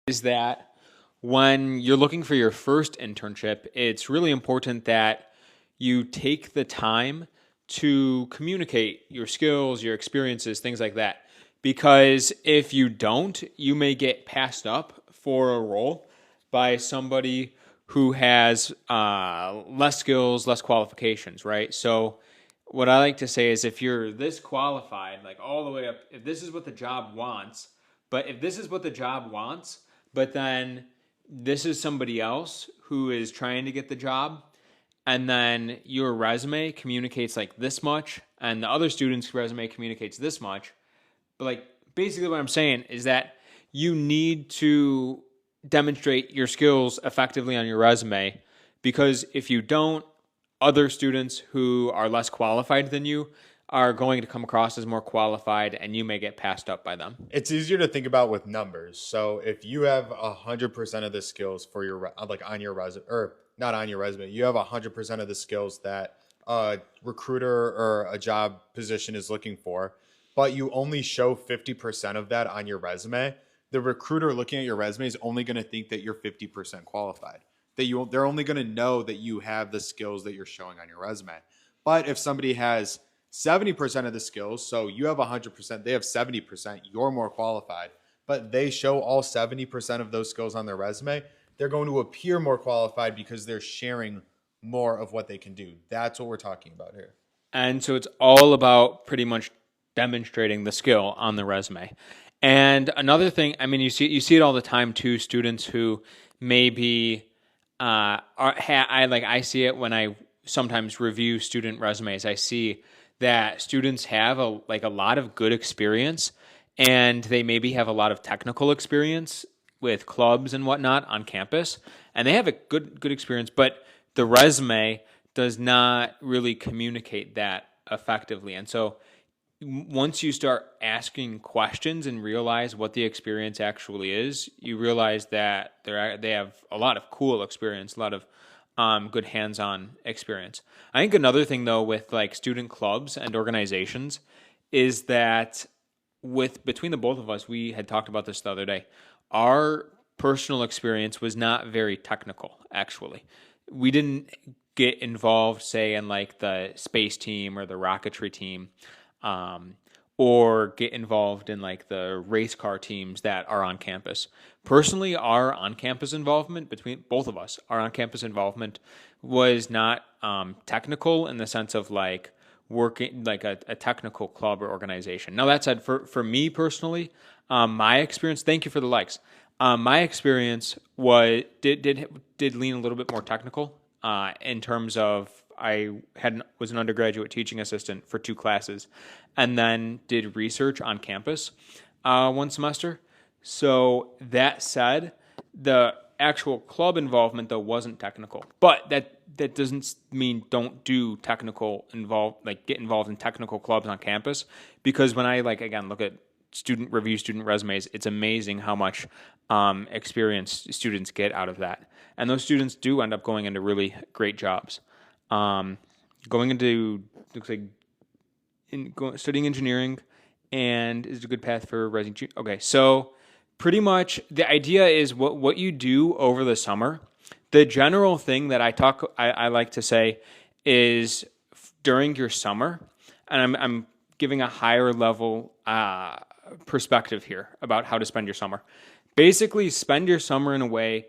is that when you're looking for your first internship, it's really important that you take the time to communicate your skills, your experiences, things like that. Because if you don't, you may get passed up for a role by somebody who has less skills, less qualifications, right? So, what I like to say is if you're this qualified, like all the way up, if this is what the job wants, but if this is what the job wants, but then this is somebody else who is trying to get the job, and then your resume communicates like this much, and the other student's resume communicates this much, but like basically what I'm saying is that you need to demonstrate your skills effectively on your resume because if you don't, other students who are less qualified than you are going to come across as more qualified and you may get passed up by them. It's easier to think about with numbers. So if you have 100% of the skills for your like on your resume, or not on your resume, you have 100% of the skills that a recruiter or a job position is looking for, but you only show 50% of that on your resume. The recruiter looking at your resume is only going to think that you're 50% qualified. They're only going to know that you have the skills that you're showing on your resume. But if somebody has 70% of the skills, so you have 100%, they have 70%, you're more qualified, but they show all 70% of those skills on their resume, they're going to appear more qualified because they're sharing more of what they can do. That's what we're talking about here. And so it's all about pretty much demonstrating the skill on the resume. And another thing, I mean, you see it all the time too. Students who maybe I see it when I sometimes review student resumes. I see that students have a lot of good experience, and they maybe have a lot of technical experience with clubs and whatnot on campus, and they have a good experience, but the resume does not really communicate that effectively. And so once you start asking questions and realize what the experience actually is, you realize that they have a lot of cool experience, a lot of good hands-on experience. I think another thing though with like student clubs and organizations is that with between the both of us, we had talked about this the other day. Our personal experience was not very technical, actually. We didn't get involved, say, in like the space team or the rocketry team, um, or get involved in like the race car teams that are on campus. Personally, our on campus involvement between both of us, our on campus involvement was not technical in the sense of like working like a technical club or organization. Now, that said, for me personally, my experience, thank you for the likes. My experience did lean a little bit more technical in terms of was an undergraduate teaching assistant for 2 classes, and then did research on campus 1 semester. So that said, the actual club involvement though wasn't technical, but that doesn't mean don't do technical get involved in technical clubs on campus, because when I like again look at student resumes, it's amazing how much experience students get out of that, and those students do end up going into really great jobs. Um, Going into looks like studying engineering and is a good path for rising. Okay, so pretty much the idea is what you do over the summer. The general thing that I like to say is during your summer, and I'm giving a higher level perspective here about how to spend your summer. Basically, spend your summer in a way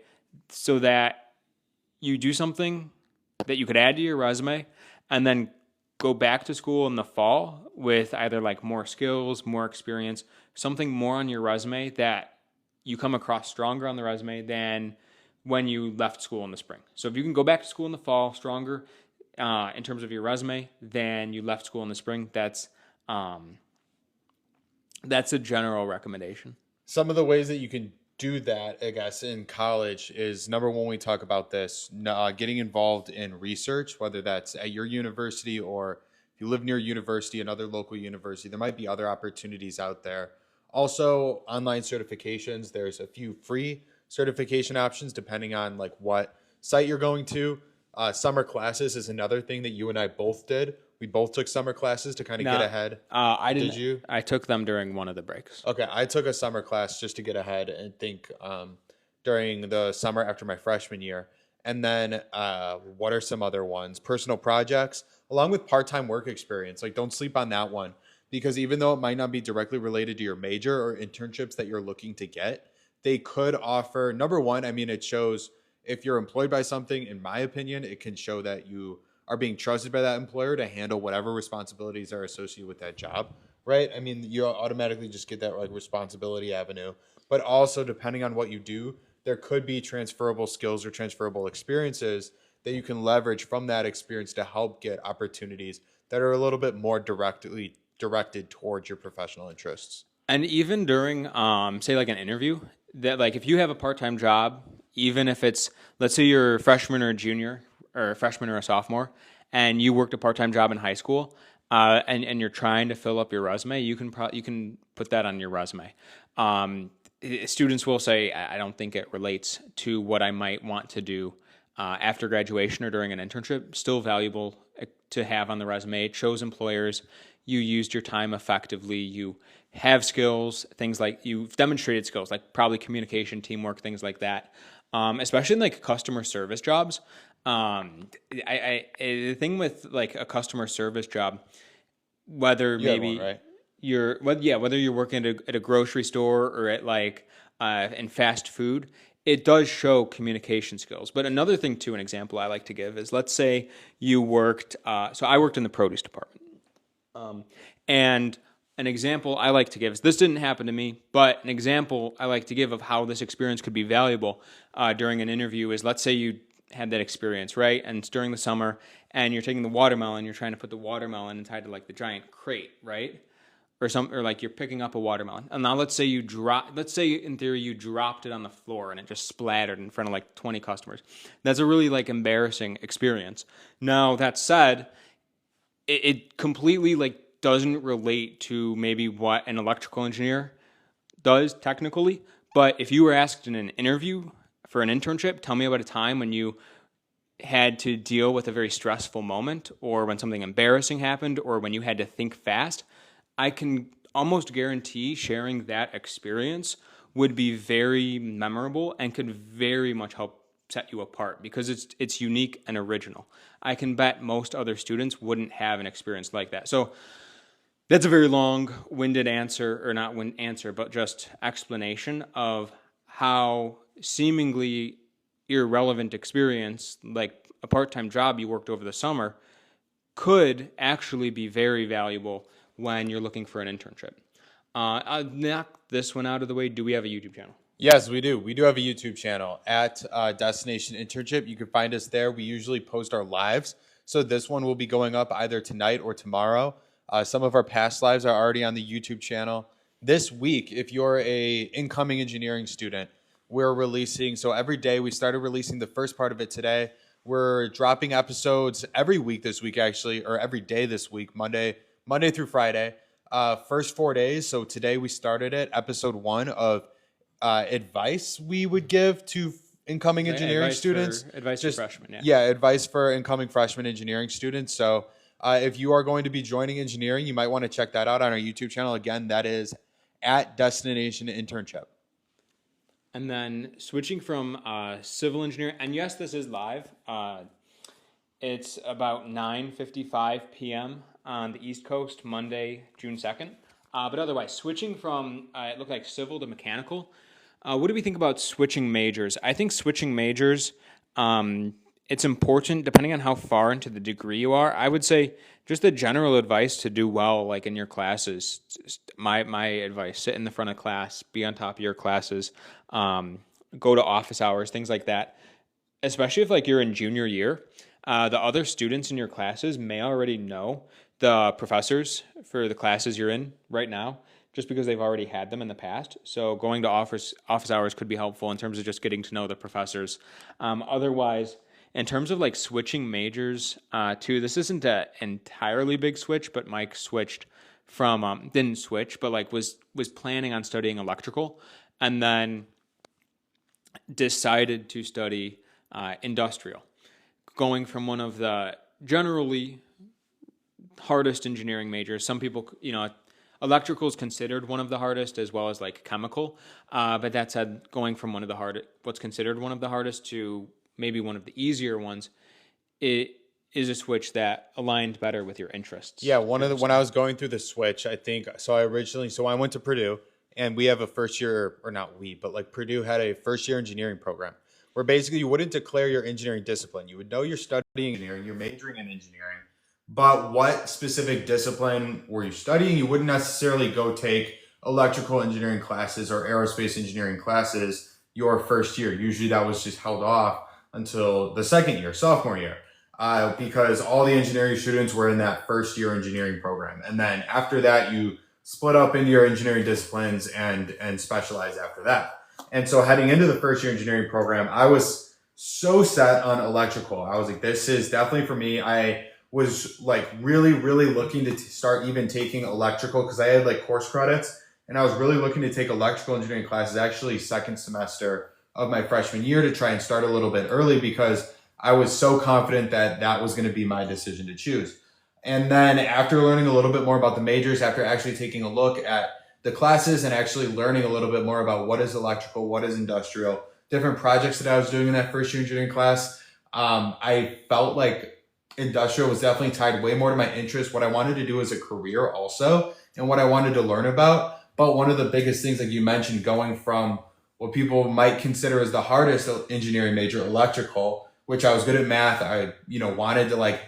so that you do something that you could add to your resume and then go back to school in the fall with either like more skills, more experience, something more on your resume that you come across stronger on the resume than when you left school in the spring. So if you can go back to school in the fall stronger in terms of your resume than you left school in the spring, um, that's a general recommendation. Some of the ways that you can do that, I guess, in college is number one, we talk about this, getting involved in research, whether that's at your university or if you live near university, another local university, there might be other opportunities out there. Also, online certifications. There's a few free certification options depending on like what site you're going to. Summer classes is another thing that you and I both did. We both took summer classes to kind of get No, ahead. I didn't. Did you? I took them during one of the breaks. Okay, I took a summer class just to get ahead and think during the summer after my freshman year. And then what are some other ones? Personal projects, along with part time work experience. Like, don't sleep on that one because even though it might not be directly related to your major or internships that you're looking to get, they could offer number one, I mean, it shows if you're employed by something, in my opinion, it can show that you are being trusted by that employer to handle whatever responsibilities are associated with that job, right? I mean, you automatically just get that like responsibility avenue, but also depending on what you do, there could be transferable skills or transferable experiences that you can leverage from that experience to help get opportunities that are a little bit more directly directed towards your professional interests. And even during, say, like an interview, that like if you have a part-time job, even if it's, let's say you're a freshman or a junior, or a freshman or a sophomore, and you worked a part-time job in high school, and you're trying to fill up your resume, you can put that on your resume. Students will say, I don't think it relates to what I might want to do after graduation or during an internship. Still valuable to have on the resume. It shows employers you used your time effectively. You have skills, things like you've demonstrated skills, like probably communication, teamwork, things like that. Especially in like customer service jobs. The thing with like a customer service job, whether You had one, maybe right? whether you're working at a grocery store or at like in fast food, it does show communication skills. But another thing too, an example I like to give is, let's say you worked. So I worked in the produce department, and an example I like to give is, this didn't happen to me, but an example I like to give of how this experience could be valuable during an interview is, let's say you had that experience, right? And it's during the summer, and you're taking the watermelon, you're trying to put the watermelon inside of like the giant crate, right? Or like you're picking up a watermelon. And now let's say let's say in theory you dropped it on the floor and it just splattered in front of like 20 customers. That's a really like embarrassing experience. Now, that said, it completely like doesn't relate to maybe what an electrical engineer does technically. But if you were asked in an interview for an internship, tell me about a time when you had to deal with a very stressful moment, or when something embarrassing happened, or when you had to think fast, I can almost guarantee sharing that experience would be very memorable and could very much help set you apart because it's unique and original. I can bet most other students wouldn't have an experience like that. So that's a very long-winded answer, or not answer, but just explanation of how seemingly irrelevant experience, like a part-time job you worked over the summer, could actually be very valuable when you're looking for an internship. I'll knock this one out of the way. Do we have a YouTube channel? Yes, we do. We do have a YouTube channel at Destination Internship. You can find us there. We usually post our lives. So this one will be going up either tonight or tomorrow. Some of our past lives are already on the YouTube channel. This week, if you're a incoming engineering student, we're releasing, so every day we started releasing the first part of it today. We're dropping episodes every week this week, actually, or every day this week, Monday through Friday. First 4 days. So today we started it, episode 1 of advice we would give to incoming engineering students. Advice for freshmen, yeah. Yeah, advice for incoming freshman engineering students. So if you are going to be joining engineering, you might want to check that out on our YouTube channel. Again, that is at Destination Internship. And then switching from civil engineering, and yes, this is live. It's about 9:55 p.m. on the East Coast, Monday, June 2nd. But otherwise, switching from, it looked like civil to mechanical. What do we think about switching majors? I think switching majors, it's important depending on how far into the degree you are. I would say just the general advice to do well, like in your classes. My advice: sit in the front of class, be on top of your classes, go to office hours, things like that. Especially if like you're in junior year, the other students in your classes may already know the professors for the classes you're in right now, just because they've already had them in the past. So going to office hours could be helpful in terms of just getting to know the professors. Otherwise, in terms of like switching majors too, this isn't an entirely big switch, but Mike switched from, didn't switch, but like was planning on studying electrical, and then decided to study industrial, going from one of the generally hardest engineering majors. Some people, electrical is considered one of the hardest, as well as like chemical. But that said, going from what's considered one of the hardest to maybe one of the easier ones, it is a switch that aligned better with your interests. Yeah, when I was going through the switch, I think so. I went to Purdue, and we have a first year, or not we, but like Purdue had a first year engineering program where basically you wouldn't declare your engineering discipline. You would know you're studying engineering, you're majoring in engineering, but what specific discipline were you studying? You wouldn't necessarily go take electrical engineering classes or aerospace engineering classes your first year. Usually that was just held off until the second year, sophomore year. Because all the engineering students were in that first year engineering program. And then after that, you split up into your engineering disciplines and specialize after that. And so heading into the first year engineering program, I was so set on electrical. I was like, this is definitely for me. I was like really, really looking to start even taking electrical because I had like course credits, and I was really looking to take electrical engineering classes actually second semester of my freshman year to try and start a little bit early because I was so confident that that was going to be my decision to choose. And then after learning a little bit more about the majors, after actually taking a look at the classes and actually learning a little bit more about what is electrical, what is industrial, different projects that I was doing in that first year engineering class, I felt like industrial was definitely tied way more to my interest, what I wanted to do as a career also, and what I wanted to learn about. But one of the biggest things, like you mentioned, going from what people might consider as the hardest engineering major, electrical, which I was good at math. I, wanted to like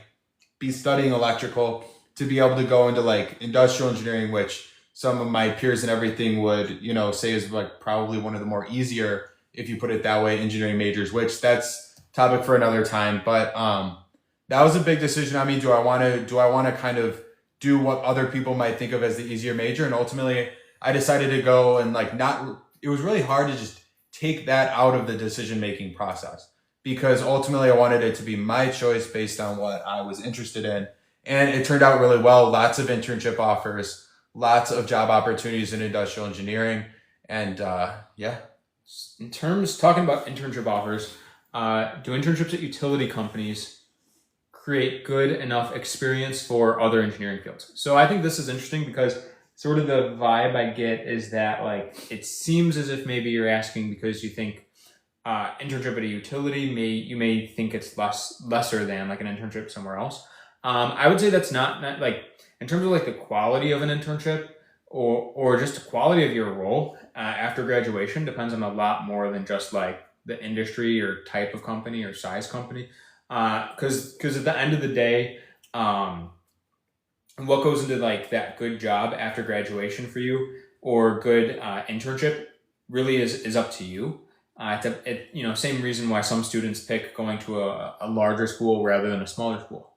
be studying electrical to be able to go into like industrial engineering, which some of my peers and everything would, say is like probably one of the more easier, if you put it that way, engineering majors, which that's topic for another time. But that was a big decision on me. Do I want to kind of do what other people might think of as the easier major? And ultimately I decided to go and it was really hard to just take that out of the decision-making process, because ultimately I wanted it to be my choice based on what I was interested in. And it turned out really well. Lots of internship offers, lots of job opportunities in industrial engineering. And yeah. Talking about internship offers, do internships at utility companies create good enough experience for other engineering fields? So I think this is interesting because sort of the vibe I get is that like, it seems as if maybe you're asking because you think internship at a utility you may think it's lesser than like an internship somewhere else. I would say that's not like in terms of like the quality of an internship or just the quality of your role after graduation depends on a lot more than just like the industry or type of company or size company. Because at the end of the day, what goes into like that good job after graduation for you or good internship really is up to you. Same reason why some students pick going to a larger school rather than a smaller school.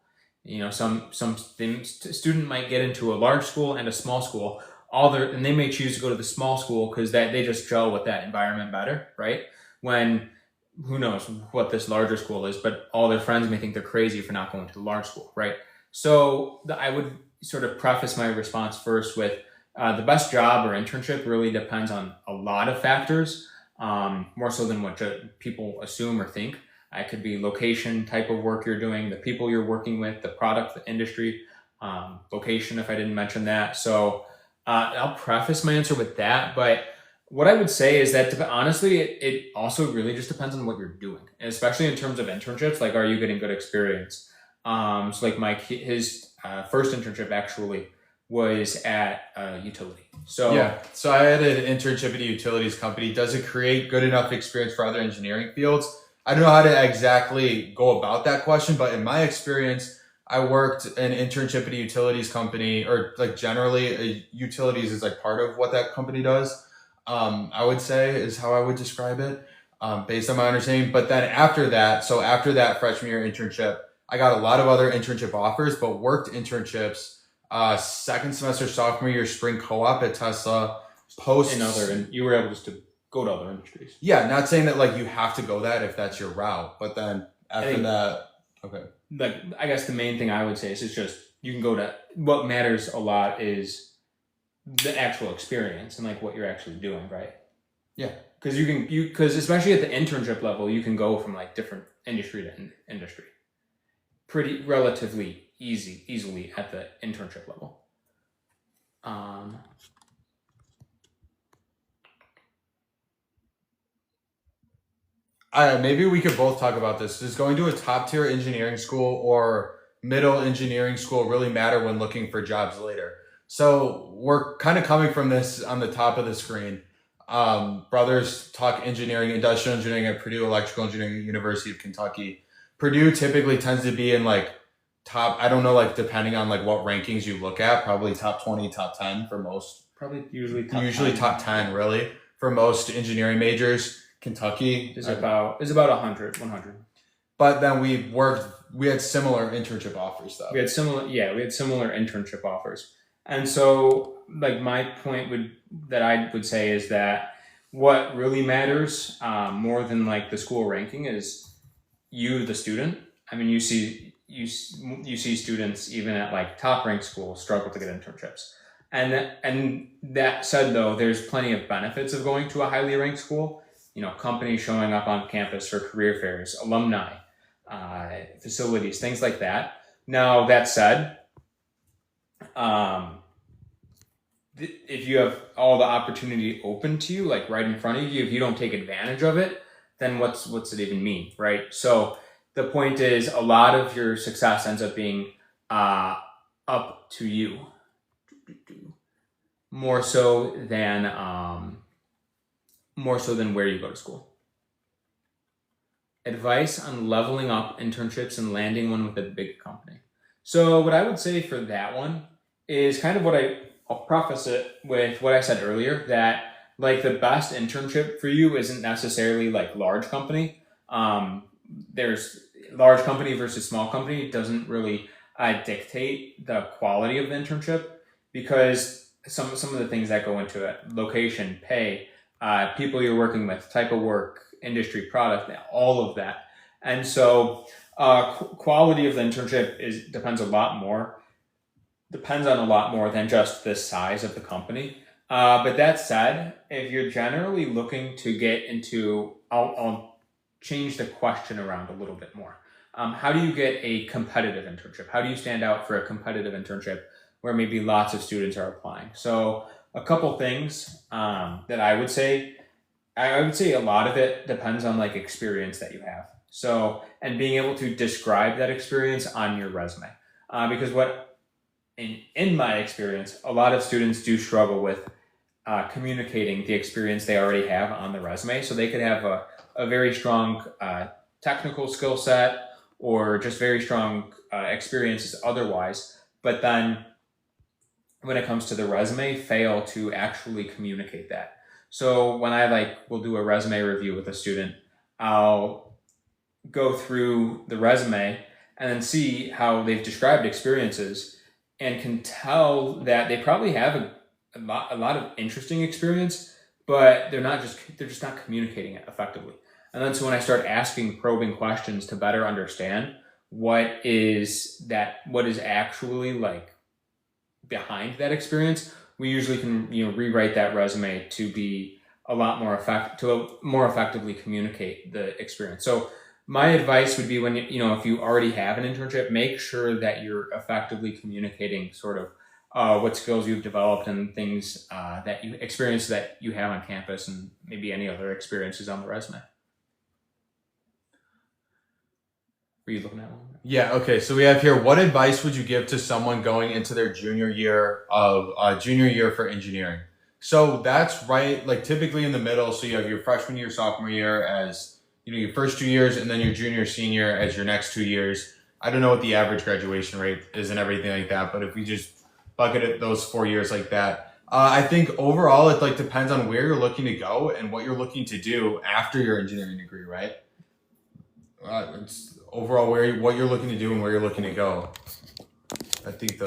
Some student might get into a large school and a small school. And they may choose to go to the small school because they just gel with that environment better, right? When who knows what this larger school is, but all their friends may think they're crazy for not going to the large school, right? So I would sort of preface my response first with the best job or internship really depends on a lot of factors. More so than what people assume or think. It could be location, type of work you're doing, the people you're working with, the product, the industry, location, if I didn't mention that. So I'll preface my answer with that. But what I would say is that honestly, it also really just depends on what you're doing, and especially in terms of internships. Like, are you getting good experience? So like Mike, his first internship actually was at a utility. So I had an internship at a utilities company. Does it create good enough experience for other engineering fields? I don't know how to exactly go about that question, but in my experience, I worked an internship at a utilities company, or like generally utilities is like part of what that company does. I would say is how I would describe it based on my understanding. But then after that freshman year internship, I got a lot of other internship offers, but worked internships second semester, sophomore year, spring co-op at Tesla, and you were able just to go to other industries. Yeah, not saying that like you have to go that if that's your route, but then after that, okay. Like, I guess the main thing I would say is it's just, you can go to, what matters a lot is the actual experience and like what you're actually doing, right? Yeah. Because especially at the internship level, you can go from like different industry to industry pretty relatively easily at the internship level. Maybe we could both talk about this. Does going to a top tier engineering school or middle engineering school really matter when looking for jobs later? So we're kind of coming from this on the top of the screen. Brothers talk engineering, industrial engineering at Purdue, electrical engineering, University of Kentucky. Purdue typically tends to be in like top, I don't know, like depending on like what rankings you look at, probably top 20, top 10 for most. Probably usually Usually top 10 really for most engineering majors. Kentucky is about 100. But then we had similar internship offers though. We had similar internship offers. And so like my point that I would say is that what really matters more than like the school ranking is you, the student. I mean, you see students even at like top ranked schools struggle to get internships. And that said though, there's plenty of benefits of going to a highly ranked school. You know, companies showing up on campus for career fairs, alumni, facilities, things like that. Now, that said, if you have all the opportunity open to you, like right in front of you, if you don't take advantage of it, then what's it even mean, right? So the point is a lot of your success ends up being up to you, more so than where you go to school. Advice on leveling up internships and landing one with a big company. So what I would say for that one is kind of I'll preface it with what I said earlier, that like the best internship for you isn't necessarily like large company. There's large company versus small company. It doesn't really dictate the quality of the internship, because some of the things that go into it, location, pay, people you're working with, type of work, industry, product, all of that. And so quality of the internship depends on a lot more than just the size of the company. But that said, if you're generally looking to get into, I'll change the question around a little bit more. How do you get a competitive internship? How do you stand out for a competitive internship where maybe lots of students are applying? So a couple things that I would say a lot of it depends on like experience that you have. So, and being able to describe that experience on your resume. Because in my experience, a lot of students do struggle with communicating the experience they already have on the resume. So they could have a very strong technical skill set or just very strong experiences otherwise, but then when it comes to the resume, fail to actually communicate that. So when I will do a resume review with a student, I'll go through the resume and then see how they've described experiences, and can tell that they probably have a lot of interesting experience, but they're just not communicating it effectively. And then so when I start asking probing questions to better understand what is actually like behind that experience, we usually can rewrite that resume to be more effectively communicate the experience. So my advice would be, when if you already have an internship, make sure that you're effectively communicating sort of what skills you've developed and things that you have on campus, and maybe any other experiences on the resume. Were you looking at one? Yeah. Okay. So we have here, what advice would you give to someone going into their junior year for engineering? So that's right, like typically in the middle. So you have your freshman year, sophomore year as your first 2 years, and then your junior, senior as your next 2 years. I don't know what the average graduation rate is and everything like that, but if we just bucket it those 4 years like that, I think overall it like depends on where you're looking to go and what you're looking to do after your engineering degree, right? It's overall what you're looking to do and where you're looking to go. I think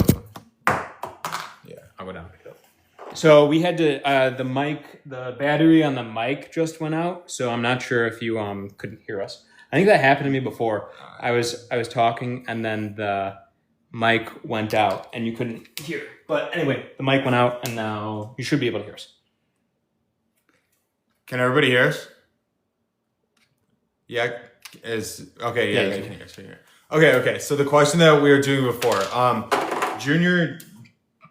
I'll go down and pick it up. So we had to the battery on the mic just went out, so I'm not sure if you couldn't hear us. I think that happened to me before. I was talking and then the mic went out and you couldn't hear. But anyway, the mic went out and now you should be able to hear us. Can everybody hear us? Yeah. is okay. Yeah, you can hear. Okay. So the question that we were doing before,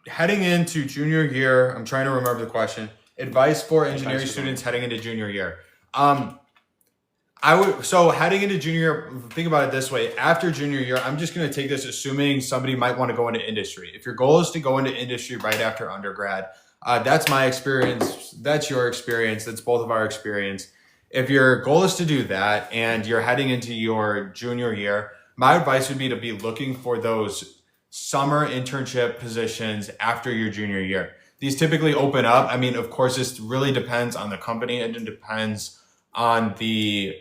heading into junior year, I'm trying to remember the question. Advice for engineering students heading into junior year. Heading into junior year, think about it this way. After junior year, I'm just going to take this assuming somebody might want to go into industry. If your goal is to go into industry right after undergrad, that's my experience. That's your experience. That's both of our experience. If your goal is to do that and you're heading into your junior year, my advice would be to be looking for those summer internship positions after your junior year. These typically open up. I mean, of course, this really depends on the company and it depends on the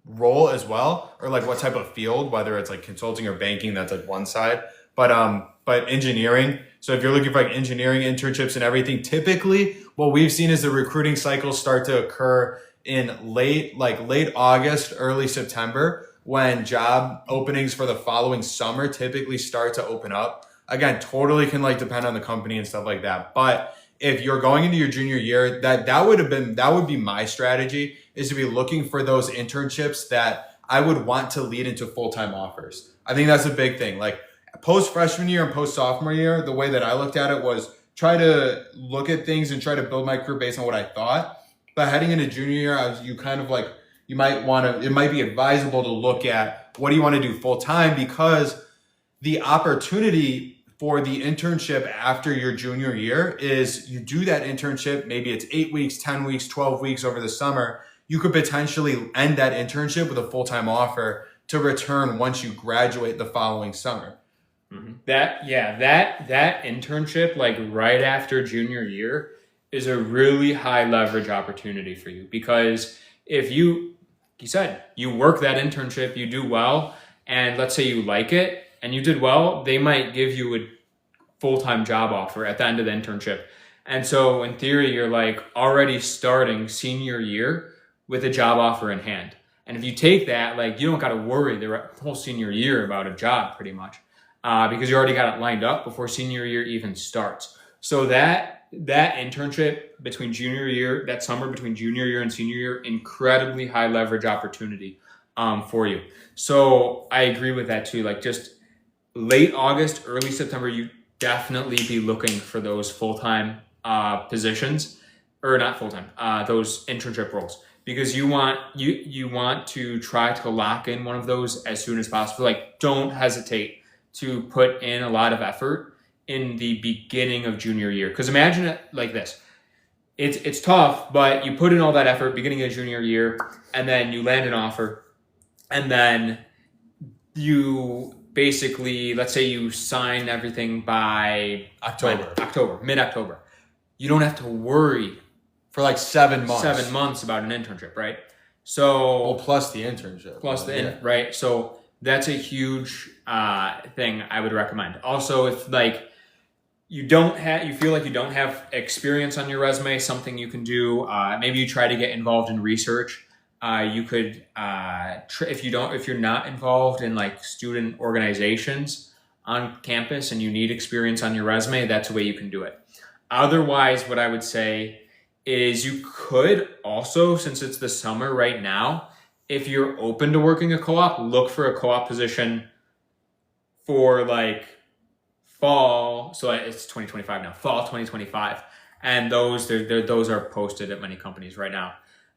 role as well, or like what type of field, whether it's like consulting or banking, that's like one side. But engineering. So if you're looking for like engineering internships and everything, typically what we've seen is the recruiting cycles start to occur in late August, early September, when job openings for the following summer typically start to open up. Again, totally can like depend on the company and stuff like that. But if you're going into your junior year, that would be my strategy, is to be looking for those internships that I would want to lead into full-time offers. I think that's a big thing. Like post freshman year and post sophomore year, the way that I looked at it was try to look at things and try to build my career based on what I thought. But heading into junior year, it might be advisable to look at what do you want to do full-time, because the opportunity for the internship after your junior year is you do that internship, maybe it's 8 weeks, 10 weeks, 12 weeks over the summer. You could potentially end that internship with a full-time offer to return once you graduate the following summer. Mm-hmm. That internship, like right after junior year, is a really high leverage opportunity for you, because if you work that internship, you do well, and let's say you like it and you did well, they might give you a full-time job offer at the end of the internship. And so in theory, you're like already starting senior year with a job offer in hand. And if you take that, like you don't got to worry the whole senior year about a job pretty much, because you already got it lined up before senior year even starts. So that internship between junior year, that summer between junior year and senior year, incredibly high leverage opportunity for you. So I agree with that too. Like just late August, early September, you definitely be looking for those full-time positions, or not full-time, those internship roles, because you want to try to lock in one of those as soon as possible. Like don't hesitate to put in a lot of effort in the beginning of junior year. Because imagine it like this. It's tough, but you put in all that effort beginning of junior year, and then you land an offer, and then you basically, let's say you sign everything by mid-October. You don't have to worry for like 7 months. 7 months about an internship, right? So plus the internship. Right? So that's a huge thing I would recommend. Also, if like you feel like you don't have experience on your resume, something you can do, maybe you try to get involved in research. You could, if you're not involved in like student organizations on campus and you need experience on your resume, that's the way you can do it. Otherwise, what I would say is you could also, since it's the summer right now, if you're open to working a co-op, look for a co-op position for like fall. So it's 2025 now, fall 2025. And those are posted at many companies right now.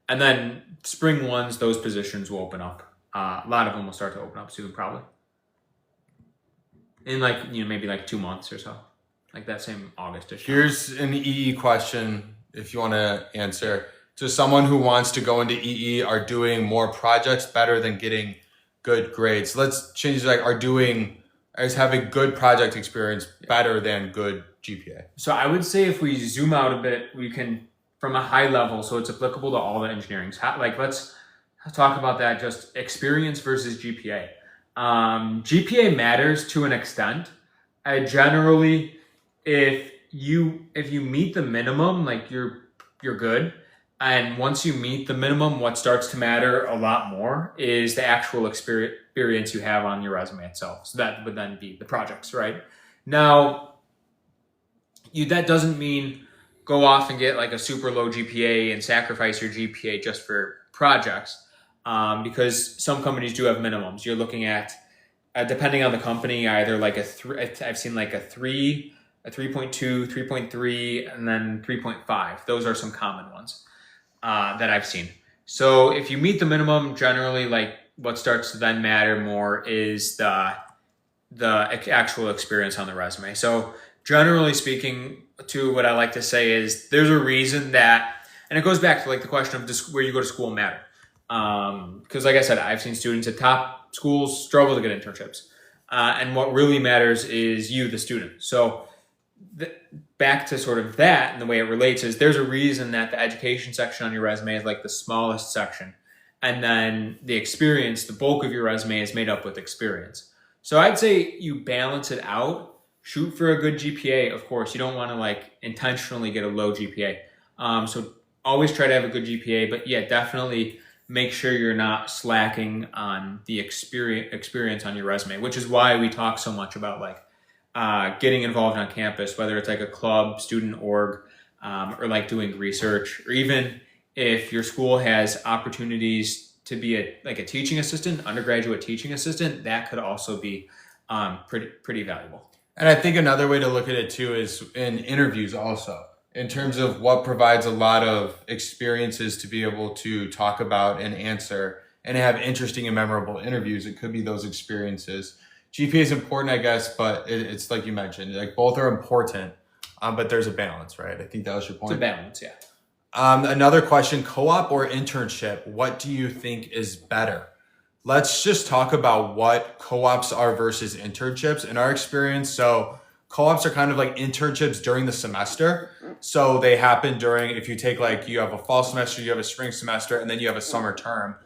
And then spring ones, those positions will open up. A lot of them will start to open up soon, probably. In like, maybe like 2 months or so. Like that same August-ish. Here's an EE question, if you want to answer. To someone who wants to go into EE, are doing more projects better than getting good grades? Let's change it, like is having good project experience better than good GPA? So I would say if we zoom out a bit, we can, from a high level, so it's applicable to all the engineerings. Like let's talk about that, just experience versus GPA. GPA matters to an extent. Generally, if you meet the minimum, like you're good. And once you meet the minimum, what starts to matter a lot more is the actual experience you have on your resume itself. So that would then be the projects, right? Now, that doesn't mean go off and get like a super low GPA and sacrifice your GPA just for projects. because some companies do have minimums. You're looking at, depending on the company, either like I've seen like a 3.2, 3.3, and then 3.5. Those are some common ones that I've seen. So if you meet the minimum, generally, like what starts to then matter more is the actual experience on the resume. So generally speaking, to what I like to say is there's a reason that, and it goes back to like the question of just where you go to school matter. Because like I said, I've seen students at top schools struggle to get internships. And what really matters is you, the student. So back to sort of that and the way it relates is there's a reason that the education section on your resume is like the smallest section. And then the experience, the bulk of your resume is made up with experience. So I'd say you balance it out, shoot for a good GPA. Of course, you don't want to like intentionally get a low GPA. So always try to have a good GPA, but yeah, definitely make sure you're not slacking on the experience on your resume, which is why we talk so much about like getting involved on campus, whether it's like a club, student org, or like doing research, or even if your school has opportunities to be a teaching assistant, undergraduate teaching assistant, that could also be pretty valuable. And I think another way to look at it too is in interviews also, in terms of what provides a lot of experiences to be able to talk about and answer and have interesting and memorable interviews. It could be those experiences. GPA is important, I guess, but it's like you mentioned, like both are important, but there's a balance, right? I think that was your point. It's a balance, yeah. Another question, co-op or internship, what do you think is better? Let's just talk about what co-ops are versus internships in our experience. So co-ops are kind of like internships during the semester. So they happen during, if you take like, you have a fall semester, you have a spring semester, and then you have a summer term.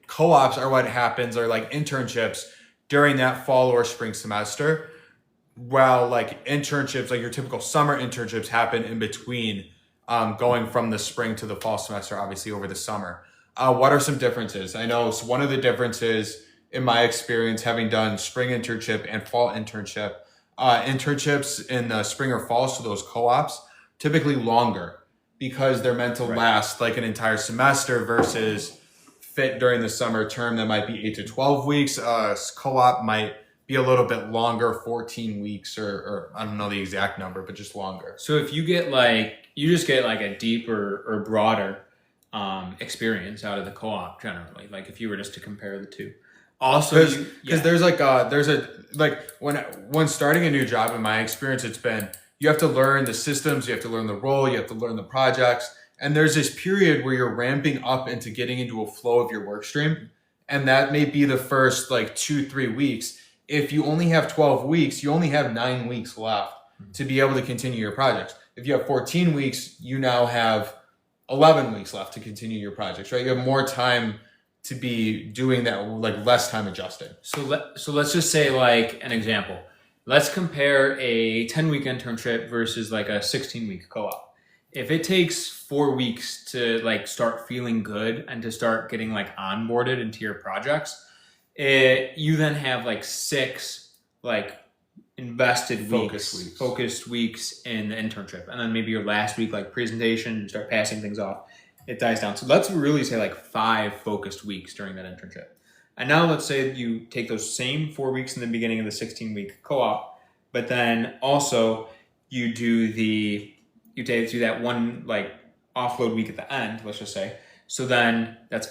Co-ops are what happens, or like internships during that fall or spring semester. While like internships, like your typical summer internships happen in between, going from the spring to the fall semester, obviously over the summer. What are some differences? I know one of the differences in my experience, having done spring internship and fall internship, internships in the spring or fall, so those co-ops, typically longer because they're meant to last like an entire semester versus fit during the summer term that might be 8 to 12 weeks. Co-op might be a little bit longer, 14 weeks or I don't know the exact number, but just longer. So if you get you just get like a deeper or broader experience out of the co-op generally, like if you were just to compare the two. Also, because there's when starting a new job, in my experience, it's been, you have to learn the systems, you have to learn the role, you have to learn the projects. And there's this period where you're ramping up into getting into a flow of your work stream. And that may be the first like 2-3 weeks. If you only have 12 weeks, you only have 9 weeks left to be able to continue your projects. If you have 14 weeks, you now have 11 weeks left to continue your projects, right? You have more time to be doing that, like less time adjusting. So let's just say like an example. Let's compare a 10-week internship versus like a 16-week co-op. If it takes 4 weeks to like start feeling good and to start getting like onboarded into your projects, you then have like 6 like invested focused weeks in the internship. And then maybe your last week, like presentation, you start passing things off, it dies down. So let's really say like 5 focused weeks during that internship. And now let's say you take those same 4 weeks in the beginning of the 16-week co-op, but then also you do that one like offload week at the end, let's just say. So then that's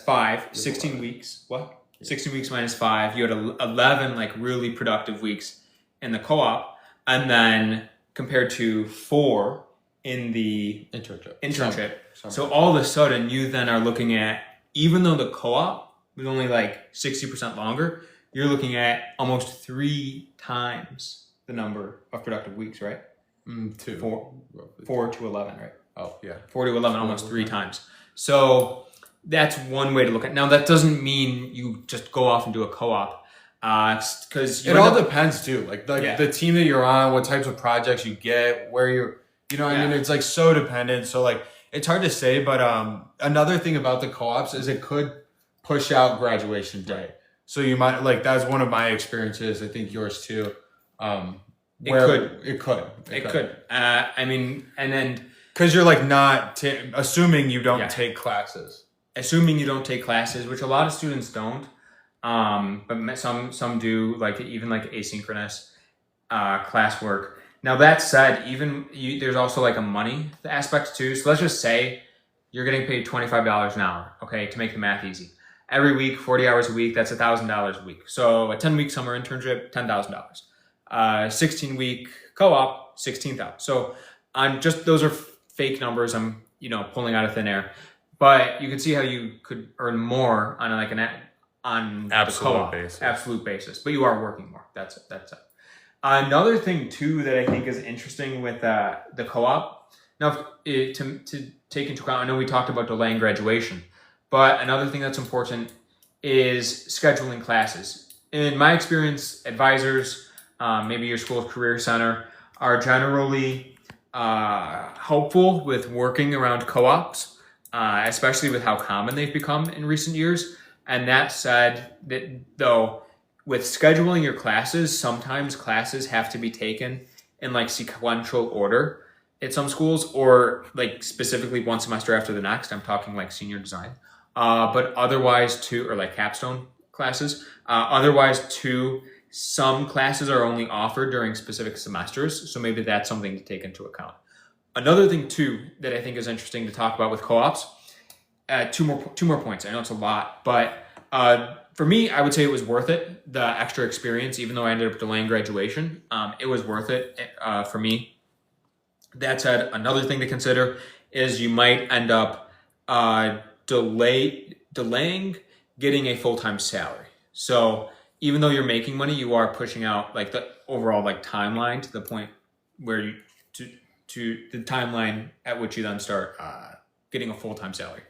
16 weeks. What? 16 weeks minus 5. You had 11 like really productive weeks in the co-op, and then compared to 4 in the internship. So all of a sudden you then are looking at, even though the co-op was only like 60% longer, you're looking at almost 3 times the number of productive weeks, right? 4 to 11, right? Oh, yeah. 4 to 11, almost 3 times. So that's one way to look at it. Now, that doesn't mean you just go off and do a co-op. Because it all depends too. Like the team that you're on, what types of projects you get, where you're, I mean, it's like so dependent. So like, it's hard to say, but another thing about the co-ops is it could push out graduation day. So you might, like, that's one of my experiences. I think yours too. It could. I mean, and then because you're like not assuming you don't take classes. assuming you don't take classes, which a lot of students don't, but some do, like even like asynchronous classwork. Now that said, there's also like a money aspect too. So let's just say you're getting paid $25 an hour, okay, to make the math easy. Every week, 40 hours a week, that's $1,000 a week. So a 10-week summer internship, $10,000. 16-week co-op, $16,000. So those are fake numbers I'm pulling out of thin air, but you can see how you could earn more on absolute basis, but you are working more. That's it. Another thing too that I think is interesting with the co-op. Now, to take into account, I know we talked about delaying graduation, but another thing that's important is scheduling classes. In my experience, advisors, maybe your school's career center, are generally hopeful with working around co-ops, especially with how common they've become in recent years. And that said, though, with scheduling your classes, sometimes classes have to be taken in like sequential order at some schools, or like specifically one semester after the next. I'm talking like senior design, but otherwise or like capstone classes. Otherwise some classes are only offered during specific semesters. So maybe that's something to take into account. Another thing too that I think is interesting to talk about with co-ops, two more points. I know it's a lot, but for me, I would say it was worth it, the extra experience, even though I ended up delaying graduation. It was worth it for me. That said, another thing to consider is you might end up delaying getting a full-time salary. So even though you're making money, you are pushing out like the overall like timeline to the point where to the timeline at which you then start getting a full-time salary.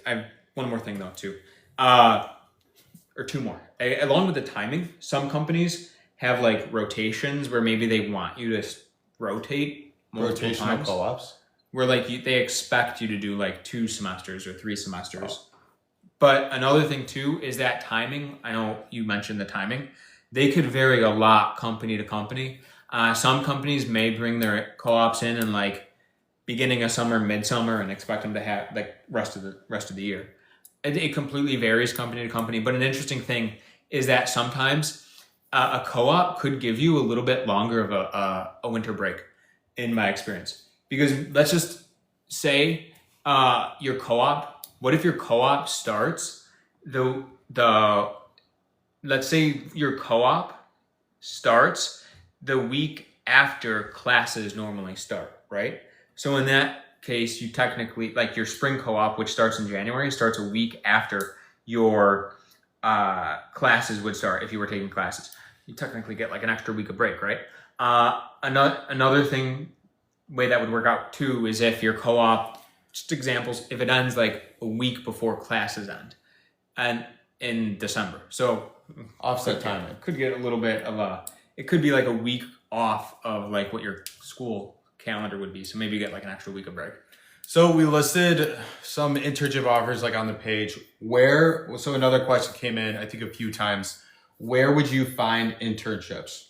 I have one more thing though too, or two more. Along with the timing, some companies have like rotations where maybe they want you to rotate multiple times. Co-ops? Where like they expect you to do like 2 semesters or 3 semesters. But another thing too is that timing. I know you mentioned the timing. They could vary a lot company to company. Some companies may bring their co-ops in like beginning of summer, midsummer, and expect them to have like rest of the year. It completely varies company to company. But an interesting thing is that sometimes a co-op could give you a little bit longer of a winter break, in my experience. Because let's just say your co-op. What if your co-op starts let's say your co-op starts the week after classes normally start, right? So in that case, you technically, like your spring co-op, which starts in January, starts a week after your classes would start. If you were taking classes, you technically get like an extra week of break, right? Another way that would work out too is if your co-op, just examples, if it ends like a week before classes end, and in December, so Offset timing. could get a little bit of it could be like a week off of like what your school calendar would be. So maybe you get like an extra week of break. So we listed some internship offers like on the page. So another question came in, I think a few times. Where would you find internships?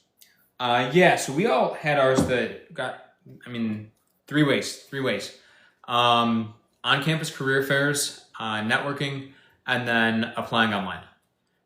So we all had ours that got, 3 ways. On-campus career fairs, networking, and then applying online.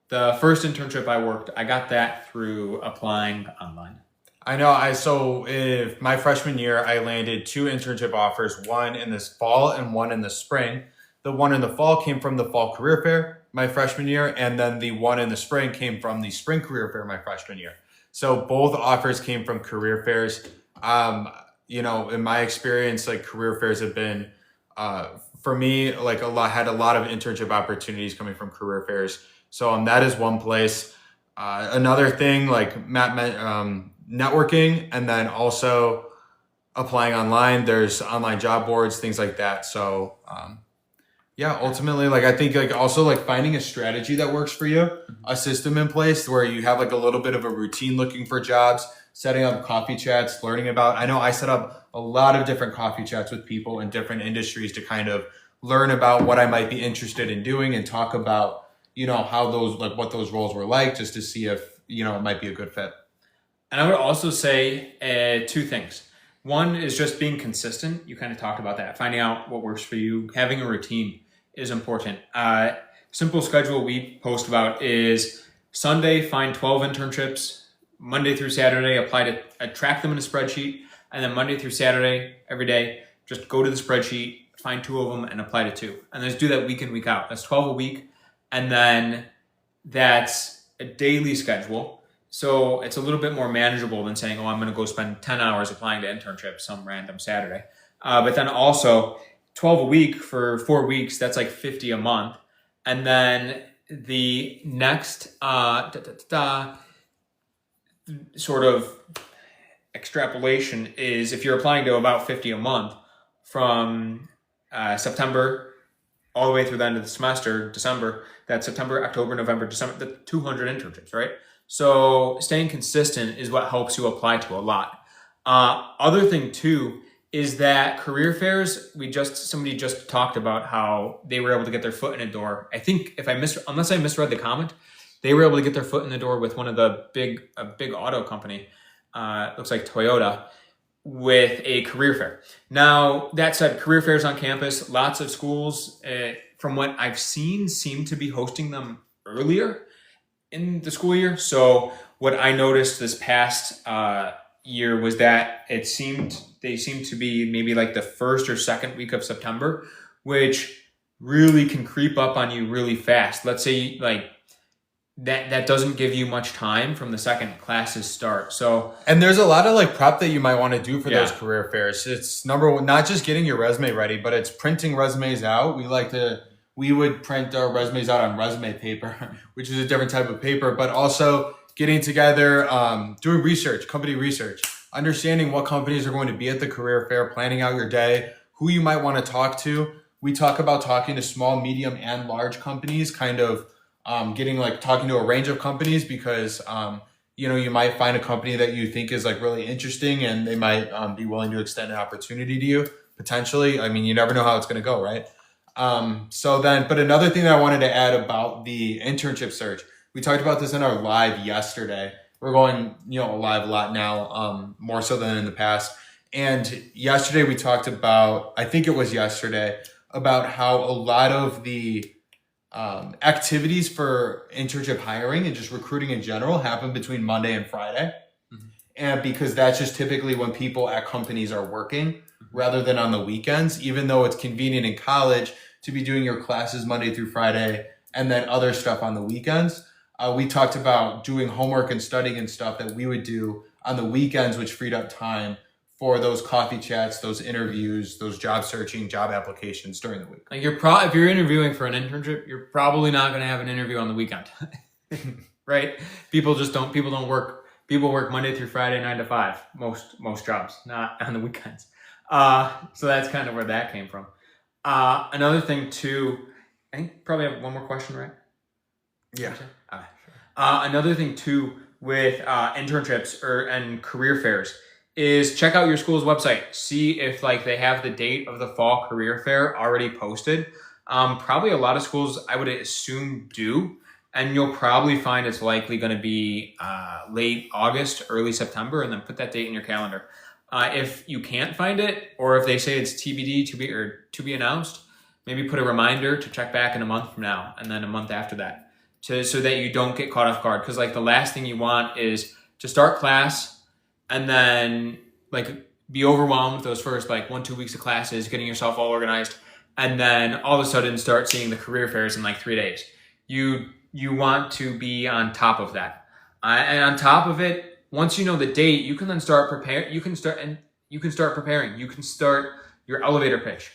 The first internship I got that through applying online. I know. So if my freshman year, I landed 2 internship offers, one in this fall and one in the spring. The one in the fall came from the fall career fair my freshman year, and then the one in the spring came from the spring career fair my freshman year. So both offers came from career fairs. In my experience, like career fairs have been, for me, like had a lot of internship opportunities coming from career fairs. So that is one place. Another thing, like Matt networking, and then also applying online. There's online job boards, things like that. So ultimately, like I think like also like finding a strategy that works for you, a system in place where you have like a little bit of a routine looking for jobs, setting up coffee chats, learning about. I know I set up a lot of different coffee chats with people in different industries to kind of learn about what I might be interested in doing and talk about, how what those roles were like, just to see if, it might be a good fit. And I would also say 2 things. One is just being consistent. You kind of talked about that, finding out what works for you, having a routine is important. Simple schedule we post about is Sunday, find 12 internships. Monday through Saturday, track them in a spreadsheet. And then Monday through Saturday, every day, just go to the spreadsheet, find 2 of them, and apply to 2. And just do that week in, week out. That's 12 a week. And then that's a daily schedule. So it's a little bit more manageable than saying, I'm going to go spend 10 hours applying to internships some random Saturday. But then also 12 a week for 4 weeks, that's like 50 a month. And then the next sort of extrapolation is if you're applying to about 50 a month from September all the way through the end of the semester, December, that's September, October, November, December, the 200 internships, right? So staying consistent is what helps you apply to a lot. Other thing too is that career fairs, somebody just talked about how they were able to get their foot in a door. I think unless I misread the comment, they were able to get their foot in the door with one of a big auto company, looks like Toyota, with a career fair. Now, that said, career fairs on campus, lots of schools, from what I've seen, seem to be hosting them earlier in the school year. So what I noticed this past year was that they seemed to be maybe like the first or second week of September, which really can creep up on you really fast. Let's say like that doesn't give you much time from the second classes start. So, and there's a lot of like prep that you might want to do for those career fairs. It's number one, not just getting your resume ready, but it's printing resumes out. We would print our resumes out on resume paper, which is a different type of paper, but also getting together, doing research, company research, understanding what companies are going to be at the career fair, planning out your day, who you might want to talk to. We talk about talking to small, medium, and large companies, kind of talking to a range of companies because, you might find a company that you think is like really interesting and they might be willing to extend an opportunity to you potentially. I mean, you never know how it's going to go, right? But another thing that I wanted to add about the internship search, we talked about this in our live yesterday. We're going, live a lot now, more so than in the past. And yesterday we talked about, I think it was yesterday, about how a lot of the activities for internship hiring and just recruiting in general happen between Monday and Friday. Mm-hmm. And because that's just typically when people at companies are working rather than on the weekends, even though it's convenient in college to be doing your classes Monday through Friday and then other stuff on the weekends. We talked about doing homework and studying and stuff that we would do on the weekends, which freed up time for those coffee chats, those interviews, those job searching, job applications during the week. Like if you're interviewing for an internship, you're probably not going to have an interview on the weekend, right? People work Monday through Friday, 9 to 5, most jobs, not on the weekends. So that's kind of where that came from. Another thing too, I think probably have one more question, right? Yeah. Another thing too with internships and career fairs is check out your school's website. See if they have the date of the fall career fair already posted. Probably a lot of schools, I would assume, do. And you'll probably find it's likely going to be late August, early September, and then put that date in your calendar. If you can't find it, or if they say it's TBD, to be announced, maybe put a reminder to check back in a month from now, and then a month after that, so that you don't get caught off guard. Because the last thing you want is to start class and then be overwhelmed with those first 1-2 weeks of classes, getting yourself all organized, and then all of a sudden start seeing the career fairs in 3 days. You want to be on top of that, and on top of it, once you know the date, you can then start preparing. You can start preparing. You can start your elevator pitch.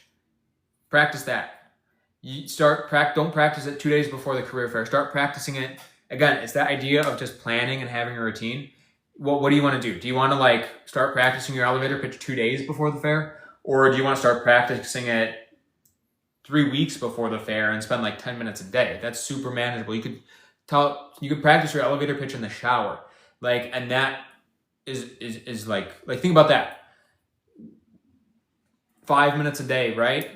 Practice that. Don't practice it 2 days before the career fair. Start practicing it. Again, it's that idea of just planning and having a routine. What do you want to do? Do you want to start practicing your elevator pitch 2 days before the fair? Or do you want to start practicing it 3 weeks before the fair and spend 10 minutes a day? That's super manageable. You could practice your elevator pitch in the shower. And that is think about that. 5 minutes a day, right?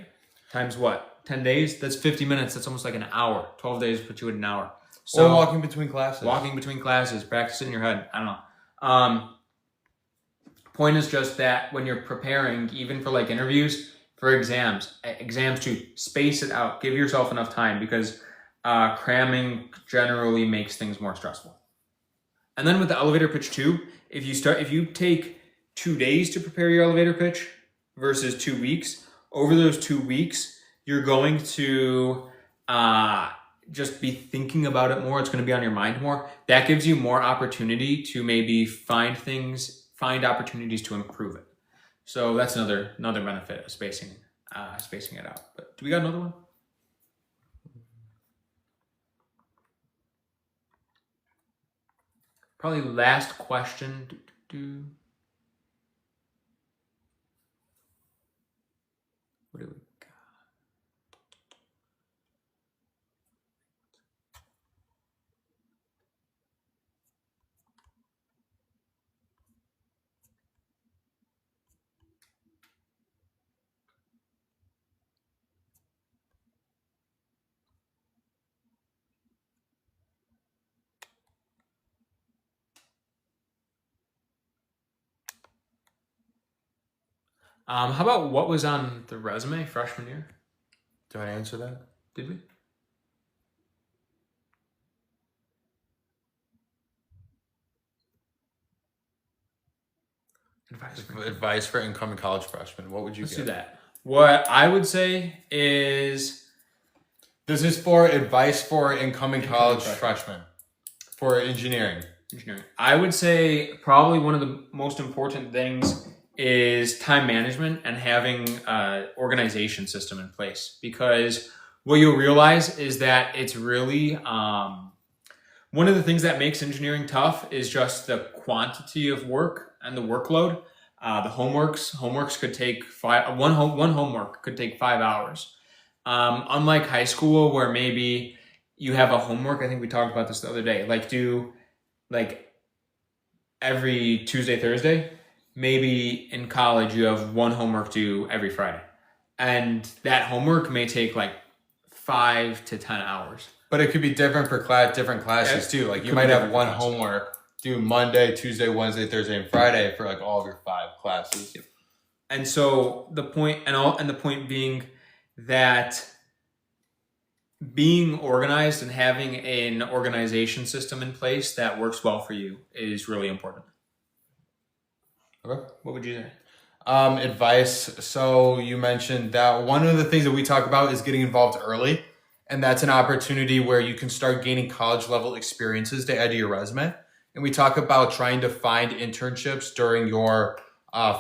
Times what? 10 days? That's 50 minutes. That's almost an hour. 12 days put you at an hour. So or walking between classes. Practice it in your head. I don't know. Point is just that when you're preparing, even for interviews, for exams too, space it out, give yourself enough time, because cramming generally makes things more stressful. And then with the elevator pitch too, if you take 2 days to prepare your elevator pitch versus 2 weeks, over those 2 weeks, you're going to just be thinking about it more. It's going to be on your mind more. That gives you more opportunity to maybe find opportunities to improve it. So that's another benefit of spacing it out. But do we got another one? Probably last question. What do we got? How about what was on the resume freshman year? Do I answer that? Did we? Advice for incoming college freshmen. What would you Let's give? do that. What I would say is, This is for advice for incoming college freshmen. freshmen for engineering. I would say probably one of the most important things is time management and having an organization system in place, because what you'll realize is that it's really one of the things that makes engineering tough is just the quantity of work and the workload. The homeworks could take one homework could take 5 hours. Unlike high school, where maybe you have a homework, I think we talked about this the other day, like every Tuesday, Thursday. Maybe in college you have one homework due every Friday, and that homework may take like 5 to 10 hours. But it could be different for different classes too. Like you might have one homework due Monday, Tuesday, Wednesday, Thursday, and Friday for like all of your 5 classes. Yep. And so the point being that being organized and having an organization system in place that works well for you is really important. Okay. What would you say? Advice. So you mentioned that one of the things that we talk about is getting involved early. And that's an opportunity where you can start gaining college level experiences to add to your resume. And we talk about trying to find internships during your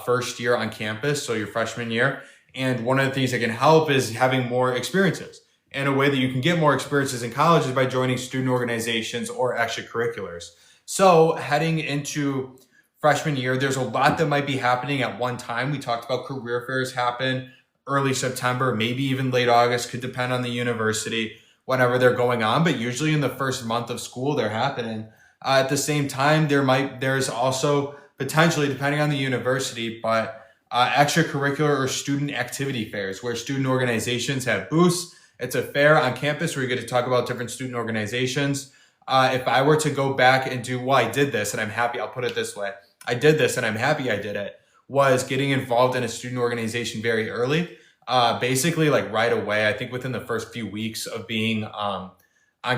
first year on campus, so your freshman year. And one of the things that can help is having more experiences. And a way that you can get more experiences in college is by joining student organizations or extracurriculars. So heading into freshman year, there's a lot that might be happening at one time. We talked about career fairs happen early September, maybe even late August, could depend on the university, whenever they're going on. But usually in the first month of school, they're happening. At the same time, there's also potentially, depending on the university, but extracurricular or student activity fairs where student organizations have booths. It's a fair on campus where you get to talk about different student organizations. If I were to go back and do, I did this and I'm happy, I'll put it this way. I did this and I'm happy I did it, was getting involved in a student organization very early. Basically like right away, I think within the first few weeks of being on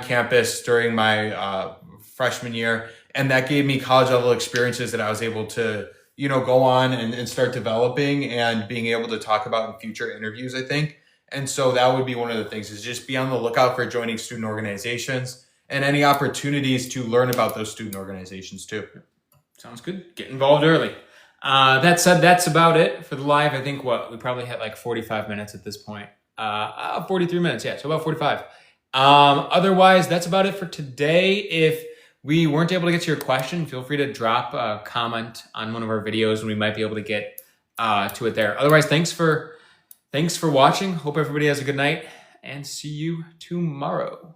campus during my freshman year. And that gave me college level experiences that I was able to, go on and start developing and being able to talk about in future interviews, I think. And so that would be one of the things, is just be on the lookout for joining student organizations and any opportunities to learn about those student organizations too. Sounds good. Get involved early. That said, that's about it for the live. I think we probably hit like 45 minutes at this point. 43 minutes, yeah, so about 45. Otherwise, that's about it for today. If we weren't able to get to your question, feel free to drop a comment on one of our videos and we might be able to get to it there. Otherwise, thanks for watching. Hope everybody has a good night and see you tomorrow.